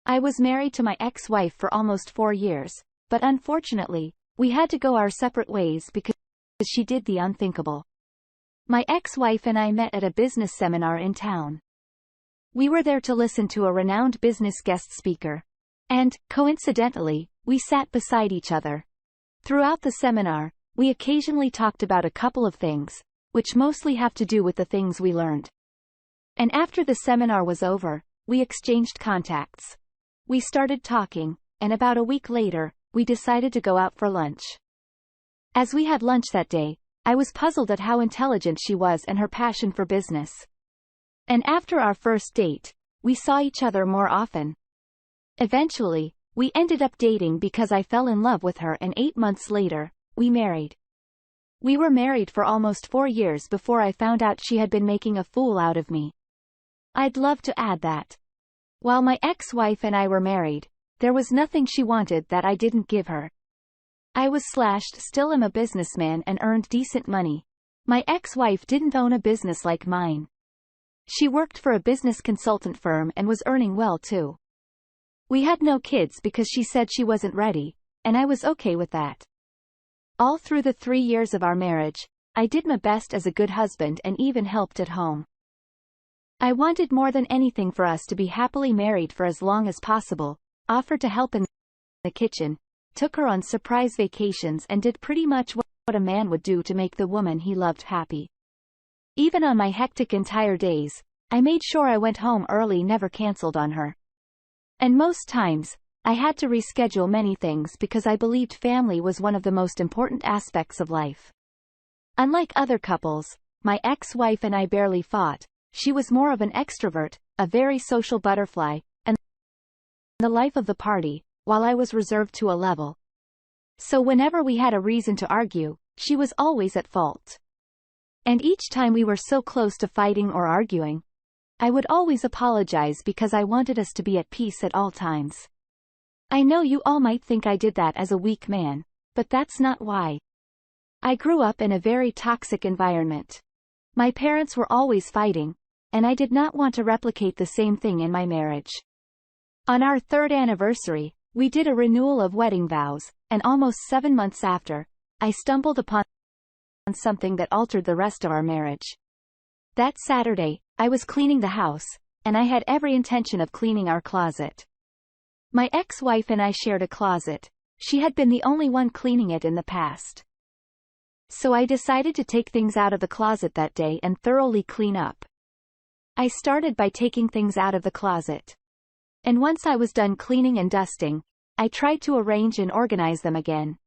I was married to my ex-wife for almost 4 years, but unfortunately, we had to go our separate ways because she did the unthinkable. My ex-wife and I met at a business seminar in town. We were there to listen to a renowned business guest speaker. And, coincidentally, we sat beside each other. Throughout the seminar, we occasionally talked about a couple of things, which mostly have to do with the things we learned. And after the seminar was over, we exchanged contacts. We started talking, and about a week later, we decided to go out for lunch. As we had lunch that day, I was puzzled at how intelligent she was and her passion for business. And after our first date, we saw each other more often. Eventually, we ended up dating because I fell in love with her, and 8 months later, we married. We were married for almost 4 years before I found out she had been making a fool out of me. I'd love to add that while my ex-wife and I were married, there was nothing she wanted that I didn't give her. Still am a businessman and earned decent money. My ex-wife didn't own a business like mine. She worked for a business consultant firm and was earning well too. We had no kids because she said she wasn't ready, and I was okay with that. All through the 3 years of our marriage, I did my best as a good husband and even helped at home. I wanted more than anything for us to be happily married for as long as possible, offered to help in the kitchen, took her on surprise vacations, and did pretty much what a man would do to make the woman he loved happy. Even on my hectic entire days, I made sure I went home early, never canceled on her. And most times, I had to reschedule many things because I believed family was one of the most important aspects of life. Unlike other couples, my ex-wife and I barely fought. She was more of an extrovert, a very social butterfly, and the life of the party, while I was reserved to a level. So whenever we had a reason to argue, she was always at fault. And each time we were so close to fighting or arguing, I would always apologize because I wanted us to be at peace at all times. I know you all might think I did that as a weak man, but that's not why. I grew up in a very toxic environment. My parents were always fighting, and I did not want to replicate the same thing in my marriage. On our 3rd anniversary, we did a renewal of wedding vows, and almost 7 months after, I stumbled upon something that altered the rest of our marriage. That Saturday, I was cleaning the house, and I had every intention of cleaning our closet. My ex-wife and I shared a closet. She had been the only one cleaning it in the past. So I decided to take things out of the closet that day and thoroughly clean up. I started by taking things out of the closet. And once I was done cleaning and dusting, I tried to arrange and organize them again.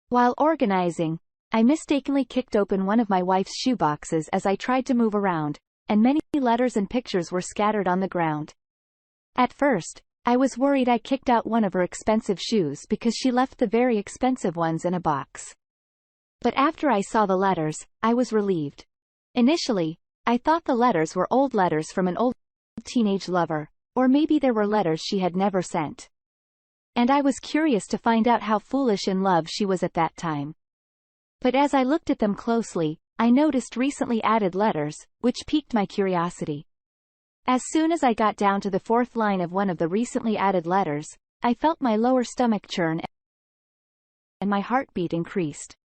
While organizing, I mistakenly kicked open one of my wife's shoeboxes as I tried to move around, and many letters and pictures were scattered on the ground. At first, I was worried I kicked out one of her expensive shoes because she left the very expensive ones in a box. But after I saw the letters, I was relieved. Initially, I thought the letters were old letters from an old teenage lover, or maybe there were letters she had never sent. And I was curious to find out how foolish in love she was at that time. But as I looked at them closely, I noticed recently added letters, which piqued my curiosity. As soon as I got down to the 4th line of one of the recently added letters, I felt my lower stomach churn and my heartbeat increased.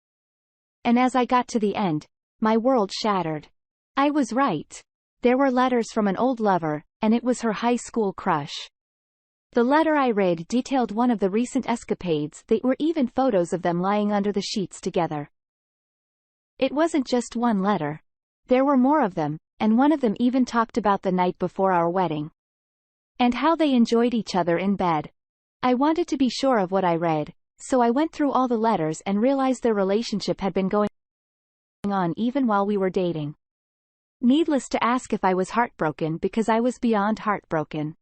And as I got to the end, my world shattered. I was right. There were letters from an old lover, and it was her high school crush. The letter I read detailed one of the recent escapades. There were even photos of them lying under the sheets together. It wasn't just one letter. There were more of them, and one of them even talked about the night before our wedding. And how they enjoyed each other in bed. I wanted to be sure of what I read, so I went through all the letters and realized their relationship had been going on even while we were dating. Needless to ask if I was heartbroken, because I was beyond heartbroken.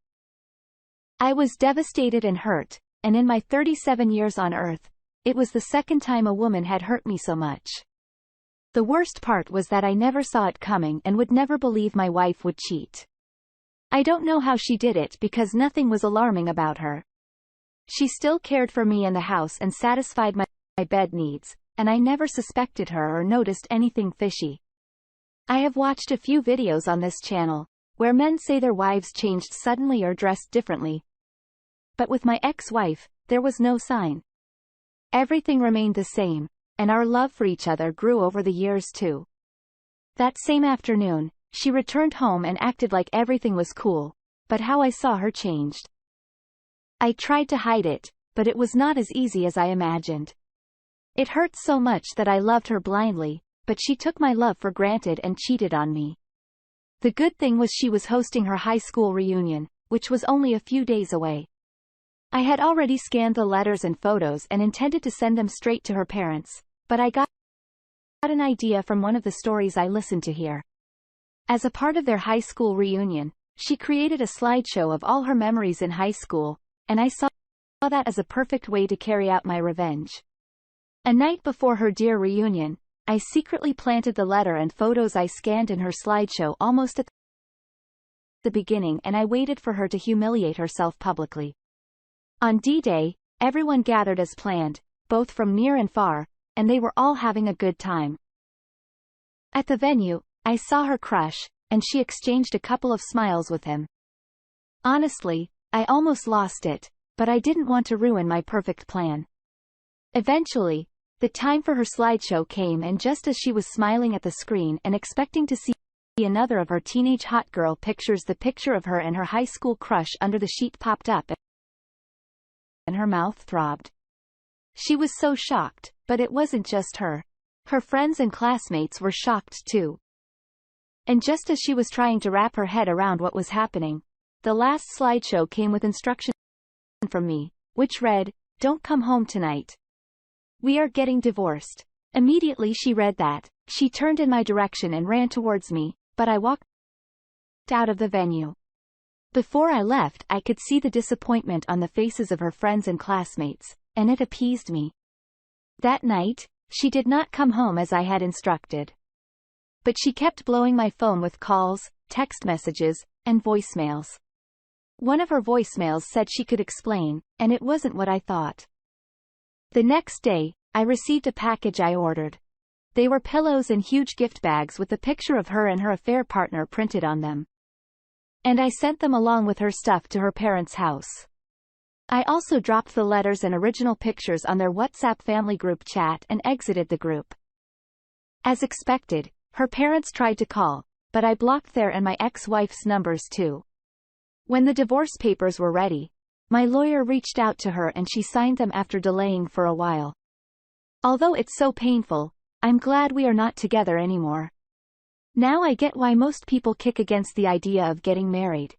I was devastated and hurt, and in my 37 years on Earth, it was the second time a woman had hurt me so much. The worst part was that I never saw it coming and would never believe my wife would cheat. I don't know how she did it because nothing was alarming about her. She still cared for me and the house and satisfied my bed needs, and I never suspected her or noticed anything fishy. I have watched a few videos on this channel, where men say their wives changed suddenly or dressed differently. But with my ex-wife, there was no sign. Everything remained the same, and our love for each other grew over the years too. That same afternoon, she returned home and acted like everything was cool, but how I saw her changed. I tried to hide it, but it was not as easy as I imagined. It hurt so much that I loved her blindly, but she took my love for granted and cheated on me. The good thing was she was hosting her high school reunion, which was only a few days away. I had already scanned the letters and photos and intended to send them straight to her parents, but I got an idea from one of the stories I listened to here. As a part of their high school reunion, she created a slideshow of all her memories in high school, and I saw that as a perfect way to carry out my revenge. A night before her dear reunion, I secretly planted the letter and photos I scanned in her slideshow almost at the beginning, and I waited for her to humiliate herself publicly. On D-Day, everyone gathered as planned, both from near and far, and they were all having a good time. At the venue, I saw her crush, and she exchanged a couple of smiles with him. Honestly, I almost lost it, but I didn't want to ruin my perfect plan. Eventually, the time for her slideshow came, and just as she was smiling at the screen and expecting to see another of her teenage hot girl pictures, the picture of her and her high school crush under the sheet popped up, and her mouth throbbed. She was so shocked, but it wasn't just her. Her friends and classmates were shocked too. And just as she was trying to wrap her head around what was happening, the last slideshow came with instructions from me, which read, "Don't come home tonight. We are getting divorced." Immediately she read that, she turned in my direction and ran towards me, but I walked out of the venue. Before I left, I could see the disappointment on the faces of her friends and classmates, and it appeased me. That night, she did not come home as I had instructed. But she kept blowing my phone with calls, text messages, and voicemails. One of her voicemails said she could explain, and it wasn't what I thought. The next day, I received a package I ordered. They were pillows and huge gift bags with the picture of her and her affair partner printed on them. And I sent them along with her stuff to her parents' house. I also dropped the letters and original pictures on their WhatsApp family group chat and exited the group. As expected, her parents tried to call, but I blocked their and my ex-wife's numbers too. When the divorce papers were ready, my lawyer reached out to her and she signed them after delaying for a while. Although it's so painful, I'm glad we are not together anymore. Now I get why most people kick against the idea of getting married.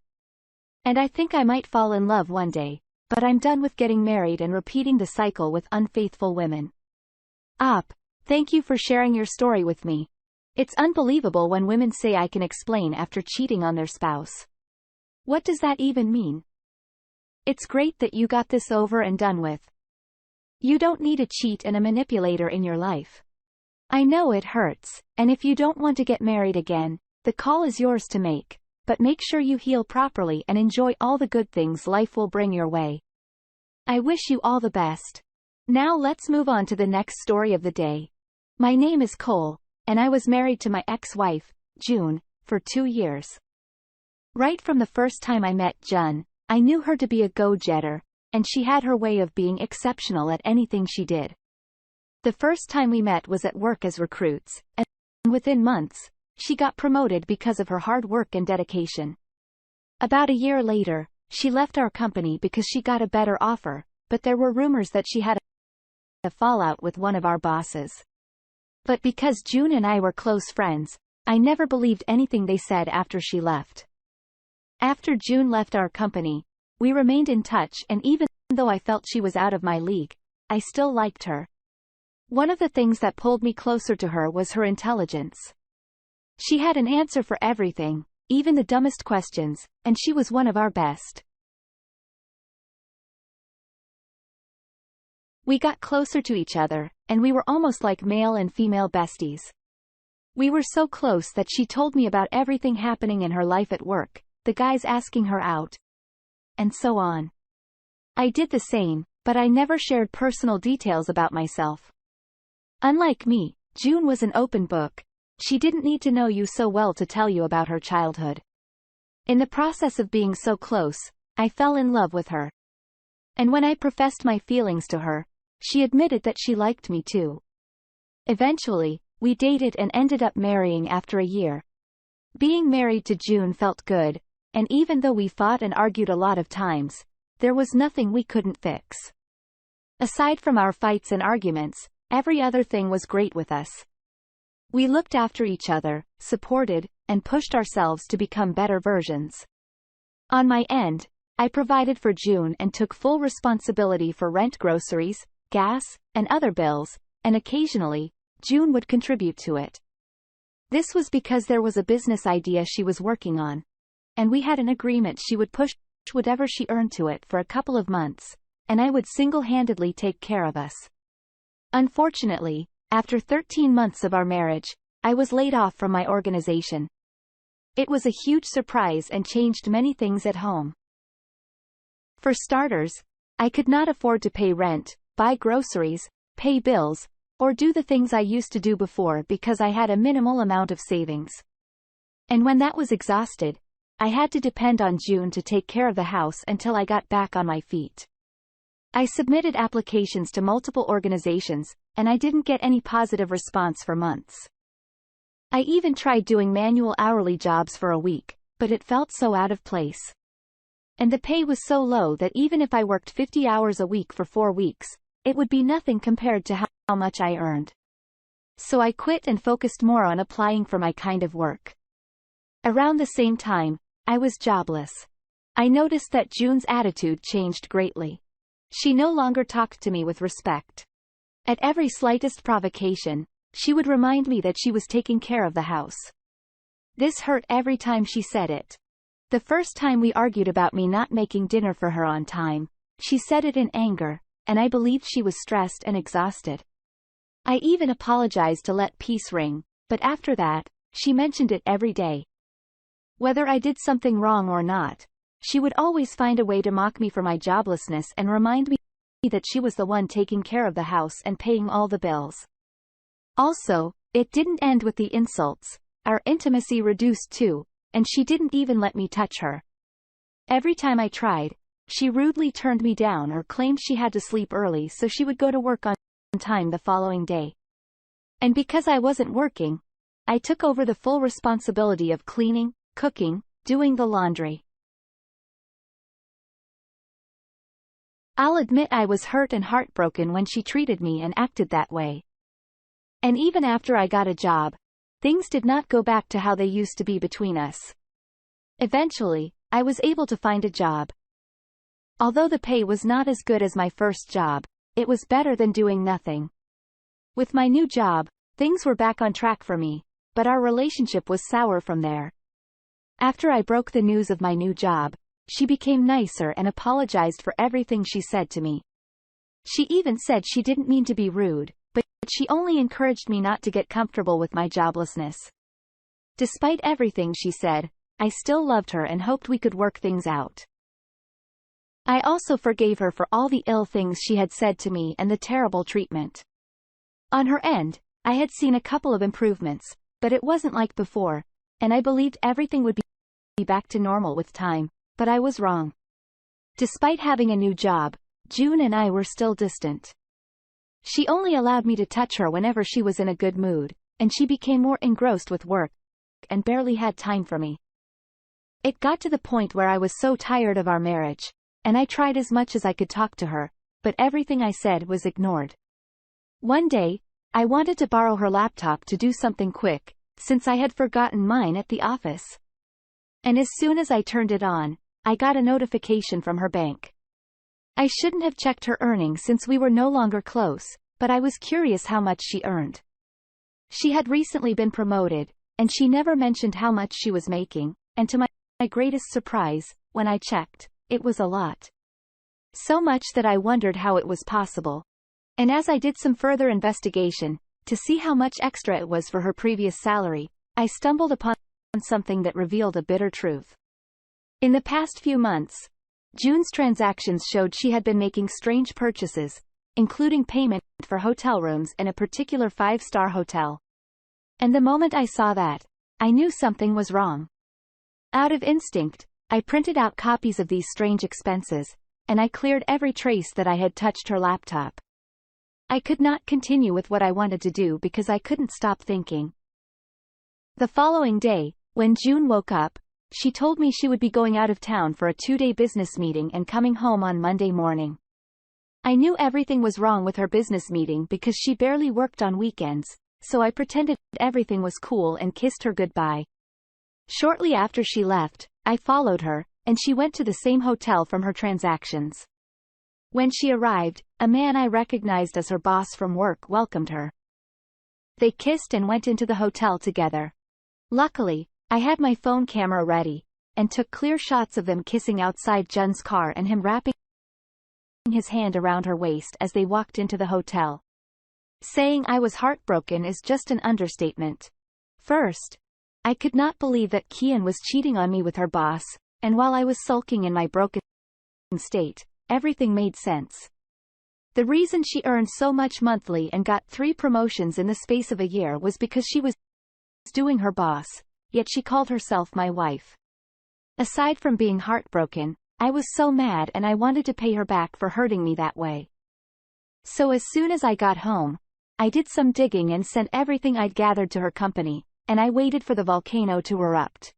And I think I might fall in love one day, but I'm done with getting married and repeating the cycle with unfaithful women. Thank you for sharing your story with me. It's unbelievable when women say I can explain after cheating on their spouse. What does that even mean? It's great that you got this over and done with. You don't need a cheat and a manipulator in your life. I know it hurts, and if you don't want to get married again, the call is yours to make, but make sure you heal properly and enjoy all the good things life will bring your way. I wish you all the best. Now let's move on to the next story of the day. My name is Cole, and I was married to my ex-wife, June, for 2 years. Right from the first time I met June, I knew her to be a go-getter, and she had her way of being exceptional at anything she did. The first time we met was at work as recruits, and within months, she got promoted because of her hard work and dedication. About a year later, she left our company because she got a better offer, but there were rumors that she had a fallout with one of our bosses. But because June and I were close friends, I never believed anything they said after she left. After June left our company, we remained in touch, and even though I felt she was out of my league, I still liked her. One of the things that pulled me closer to her was her intelligence. She had an answer for everything, even the dumbest questions, and she was one of our best. We got closer to each other, and we were almost like male and female besties. We were so close that she told me about everything happening in her life at work, the guys asking her out, and so on. I did the same, but I never shared personal details about myself. Unlike me, June was an open book. She didn't need to know you so well to tell you about her childhood. In the process of being so close, I fell in love with her. And when I professed my feelings to her, she admitted that she liked me too. Eventually, we dated and ended up marrying after a year. Being married to June felt good, and even though we fought and argued a lot of times, there was nothing we couldn't fix. Aside from our fights and arguments, every other thing was great with us. We looked after each other, supported, and pushed ourselves to become better versions. On my end, I provided for June and took full responsibility for rent, groceries, gas, and other bills, and occasionally, June would contribute to it. This was because there was a business idea she was working on, and we had an agreement she would push whatever she earned to it for a couple of months, and I would single-handedly take care of us. Unfortunately, after 13 months of our marriage, I was laid off from my organization. It was a huge surprise and changed many things at home. For starters, I could not afford to pay rent, buy groceries, pay bills, or do the things I used to do before because I had a minimal amount of savings. And when that was exhausted, I had to depend on June to take care of the house until I got back on my feet. I submitted applications to multiple organizations, and I didn't get any positive response for months. I even tried doing manual hourly jobs for a week, but it felt so out of place. And the pay was so low that even if I worked 50 hours a week for 4 weeks, it would be nothing compared to how much I earned. So I quit and focused more on applying for my kind of work. Around the same time, I was jobless. I noticed that June's attitude changed greatly. She no longer talked to me with respect. At every slightest provocation, she would remind me that she was taking care of the house. This hurt every time she said it. The first time we argued about me not making dinner for her on time, she said it in anger, and I believed she was stressed and exhausted. I even apologized to let peace ring, but after that, she mentioned it every day. Whether I did something wrong or not, she would always find a way to mock me for my joblessness and remind me that she was the one taking care of the house and paying all the bills. Also, it didn't end with the insults. Our intimacy reduced too, and she didn't even let me touch her. Every time I tried, she rudely turned me down or claimed she had to sleep early so she would go to work on time the following day. And because I wasn't working, I took over the full responsibility of cleaning, cooking, doing the laundry. I'll admit I was hurt and heartbroken when she treated me and acted that way. And even after I got a job, things did not go back to how they used to be between us. Eventually, I was able to find a job. Although the pay was not as good as my first job, it was better than doing nothing. With my new job, things were back on track for me, but our relationship was sour from there. After I broke the news of my new job, she became nicer and apologized for everything she said to me. She even said she didn't mean to be rude, but she only encouraged me not to get comfortable with my joblessness. Despite everything she said, I still loved her and hoped we could work things out. I also forgave her for all the ill things she had said to me and the terrible treatment. On her end, I had seen a couple of improvements, but it wasn't like before, and I believed everything would be back to normal with time, but I was wrong. Despite having a new job, June and I were still distant. She only allowed me to touch her whenever she was in a good mood, and she became more engrossed with work and barely had time for me. It got to the point where I was so tired of our marriage, and I tried as much as I could talk to her, but everything I said was ignored. One day, I wanted to borrow her laptop to do something quick, since I had forgotten mine at the office. And as soon as I turned it on, I got a notification from her bank. I shouldn't have checked her earnings since we were no longer close, but I was curious how much she earned. She had recently been promoted, and she never mentioned how much she was making, and to my greatest surprise, when I checked, it was a lot. So much that I wondered how it was possible. And as I did some further investigation, to see how much extra it was for her previous salary, I stumbled upon something that revealed a bitter truth. In the past few months, June's transactions showed she had been making strange purchases, including payment for hotel rooms in a particular 5-star hotel. And the moment I saw that, I knew something was wrong. Out of instinct, I printed out copies of these strange expenses, and I cleared every trace that I had touched her laptop. I could not continue with what I wanted to do because I couldn't stop thinking. The following day, when June woke up, she told me she would be going out of town for a 2-day business meeting and coming home on Monday morning. I knew everything was wrong with her business meeting because she barely worked on weekends, so I pretended everything was cool and kissed her goodbye. Shortly after she left, I followed her, and she went to the same hotel from her transactions. When she arrived, a man I recognized as her boss from work welcomed her. They kissed and went into the hotel together. Luckily, I had my phone camera ready, and took clear shots of them kissing outside Jun's car and him wrapping his hand around her waist as they walked into the hotel. Saying I was heartbroken is just an understatement. First, I could not believe that Kian was cheating on me with her boss, and while I was sulking in my broken state, everything made sense. The reason she earned so much monthly and got 3 promotions in the space of a year was because she was doing her boss, yet she called herself my wife. Aside from being heartbroken, I was so mad and I wanted to pay her back for hurting me that way. So as soon as I got home, I did some digging and sent everything I'd gathered to her company, and I waited for the volcano to erupt.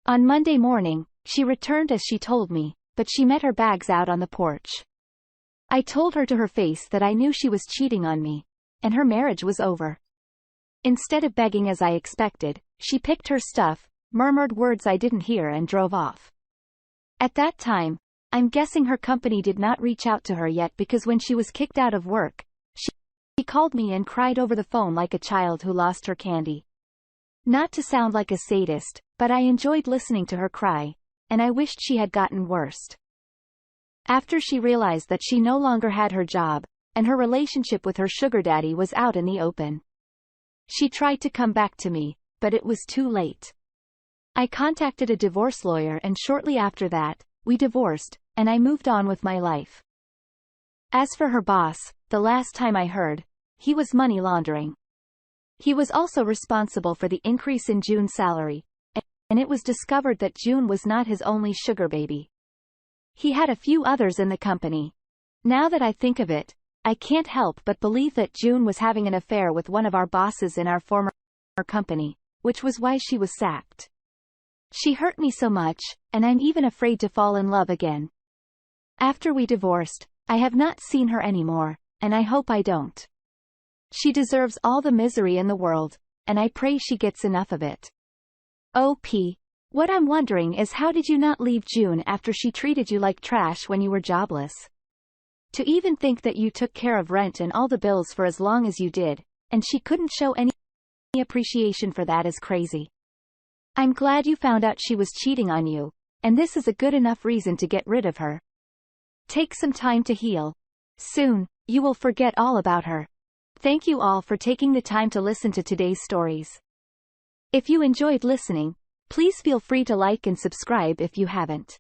On Monday morning, she returned as she told me, but she met her bags out on the porch. I told her to her face that I knew she was cheating on me, and her marriage was over. Instead of begging as I expected, she picked her stuff, murmured words I didn't hear and drove off. At that time, I'm guessing her company did not reach out to her yet because when she was kicked out of work, she called me and cried over the phone like a child who lost her candy. Not to sound like a sadist, but I enjoyed listening to her cry, and I wished she had gotten worse. After she realized that she no longer had her job, and her relationship with her sugar daddy was out in the open, she tried to come back to me, but it was too late. I contacted a divorce lawyer and shortly after that, we divorced, and I moved on with my life. As for her boss, the last time I heard, he was money laundering. He was also responsible for the increase in June's salary, and it was discovered that June was not his only sugar baby. He had a few others in the company. Now that I think of it, I can't help but believe that June was having an affair with one of our bosses in our former company, which was why she was sacked. She hurt me so much, and I'm even afraid to fall in love again. After we divorced, I have not seen her anymore, and I hope I don't. She deserves all the misery in the world, and I pray she gets enough of it. OP. What I'm wondering is how did you not leave June after she treated you like trash when you were jobless? To even think that you took care of rent and all the bills for as long as you did, and she couldn't show any appreciation for that is crazy. I'm glad you found out she was cheating on you, and this is a good enough reason to get rid of her. Take some time to heal. Soon, you will forget all about her. Thank you all for taking the time to listen to today's stories. If you enjoyed listening, please feel free to like and subscribe if you haven't.